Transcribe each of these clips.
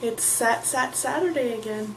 It's Saturday again.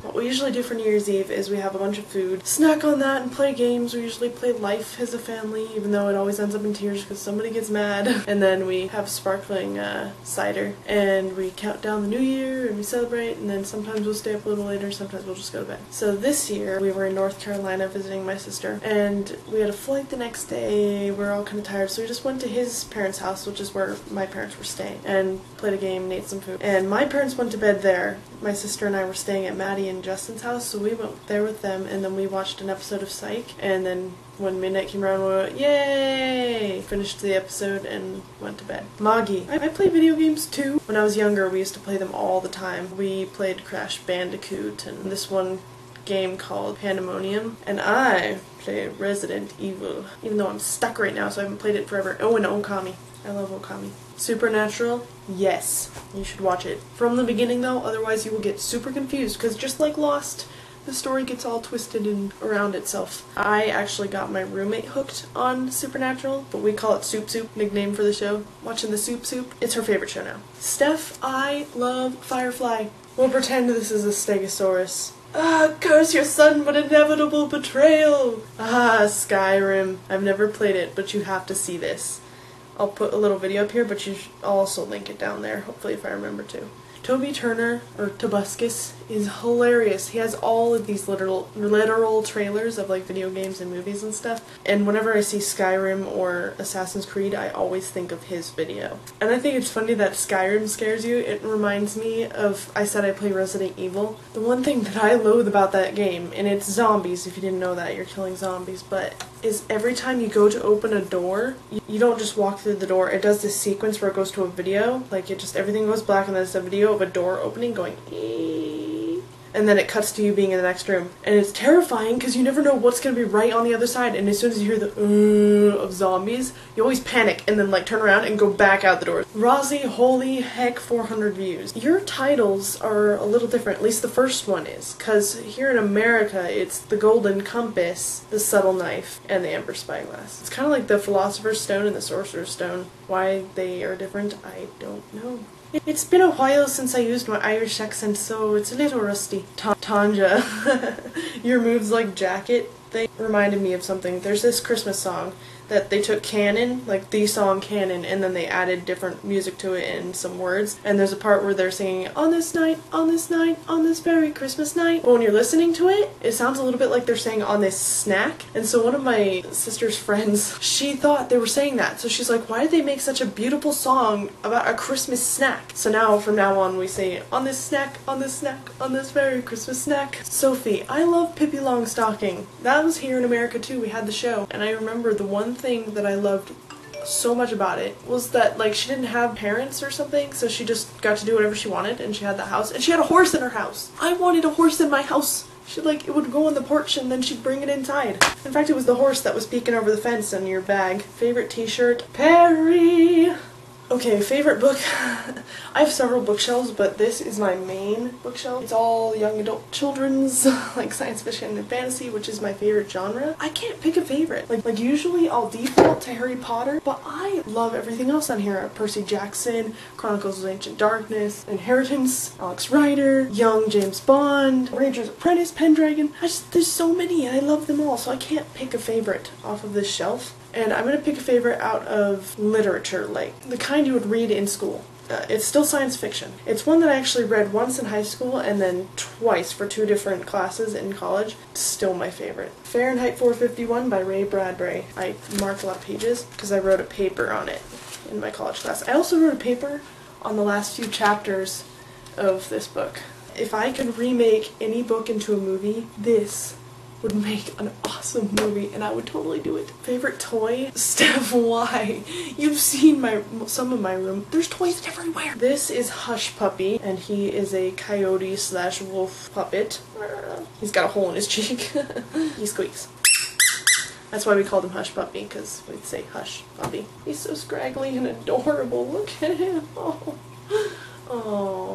What we usually do for New Year's Eve is we have a bunch of food, snack on that, and play games. We usually play Life as a family, even though it always ends up in tears because somebody gets mad. And then we have sparkling cider, and we count down the new year, and we celebrate, and then sometimes we'll stay up a little later, sometimes we'll just go to bed. So this year, we were in North Carolina visiting my sister, and we had a flight the next day. We were all kind of tired, so we just went to his parents' house, which is where my parents were staying, and played a game and ate some food. And my parents went to bed there. My sister and I were staying at Maddie and Justin's house, so we went there with them, and then we watched an episode of Psych, and then when midnight came around, we went, yay! Finished the episode and went to bed. Moggy. I play video games too. When I was younger, we used to play them all the time. We played Crash Bandicoot and this one game called Pandemonium, and I play Resident Evil, even though I'm stuck right now, so I haven't played it forever. Oh, and Okami. I love Okami. Supernatural? Yes. You should watch it. From the beginning though, otherwise you will get super confused, because just like Lost, the story gets all twisted and around itself. I actually got my roommate hooked on Supernatural, but we call it Soup Soup, nickname for the show. Watching the Soup Soup. It's her favorite show now. Steph, I love Firefly. We'll pretend this is a Stegosaurus. Ah, curse your sudden but inevitable betrayal! Ah, Skyrim. I've never played it, but you have to see this. I'll put a little video up here, but I'll also link it down there, hopefully if I remember to. Toby Turner, or Tobuscus, is hilarious. He has all of these literal trailers of like video games and movies and stuff, and whenever I see Skyrim or Assassin's Creed, I always think of his video. And I think it's funny that Skyrim scares you. It reminds me of, I said I play Resident Evil. The one thing that I loathe about that game, and it's zombies, if you didn't know that, you're killing zombies, but is every time you go to open a door, you don't just walk through the door. It does this sequence where it goes to a video, like it just, everything goes black and then it's a video of a door opening going eeeeee, and then it cuts to you being in the next room. And it's terrifying because you never know what's going to be right on the other side, and as soon as you hear the of zombies, you always panic and then like turn around and go back out the door. Rozzy, holy heck, 400 views. Your titles are a little different, at least the first one is, because here in America it's the Golden Compass, the Subtle Knife, and the Ember Spyglass. It's kind of like the Philosopher's Stone and the Sorcerer's Stone. Why they are different, I don't know. It's been a while since I used my Irish accent, so it's a little rusty. Tanja, your moves like jacket, they reminded me of something. There's this Christmas song that they took canon, like the song canon, and then they added different music to it and some words. And there's a part where they're singing, on this night, on this night, on this very Christmas night. But when you're listening to it, it sounds a little bit like they're saying on this snack. And so one of my sister's friends, she thought they were saying that. So she's like, why did they make such a beautiful song about a Christmas snack? So now, from now on, we say, on this snack, on this snack, on this very Christmas snack. Sophie, I love Pippi Longstocking. That was here in America too, we had the show. And I remember the one thing that I loved so much about it was that like she didn't have parents or something, so she just got to do whatever she wanted, and she had that house, and she had a horse in her house. I wanted a horse in my house. She like, it would go on the porch and then she'd bring it inside. In fact, it was the horse that was peeking over the fence in your bag. Favorite t-shirt? Perry! Okay, favorite book? I have several bookshelves, but this is my main bookshelf. It's all young adult children's, like science fiction and fantasy, which is my favorite genre. I can't pick a favorite. Like usually I'll default to Harry Potter, but I love everything else on here. Percy Jackson, Chronicles of Ancient Darkness, Inheritance, Alex Rider, Young James Bond, Ranger's Apprentice, Pendragon. There's so many and I love them all, so I can't pick a favorite off of this shelf. And I'm going to pick a favorite out of literature, like the kind you would read in school. It's still science fiction. It's one that I actually read once in high school and then twice for 2 different classes in college. It's still my favorite. Fahrenheit 451 by Ray Bradbury. I marked a lot of pages because I wrote a paper on it in my college class. I also wrote a paper on the last few chapters of this book. If I could remake any book into a movie, this would make an awesome movie, and I would totally do it. Favorite toy? Steph, why? You've seen some of my room. There's toys everywhere. This is Hush Puppy, and he is a coyote/wolf puppet. He's got a hole in his cheek. He squeaks. That's why we called him Hush Puppy, because we'd say Hush Puppy. He's so scraggly and adorable. Look at him. Oh. Oh.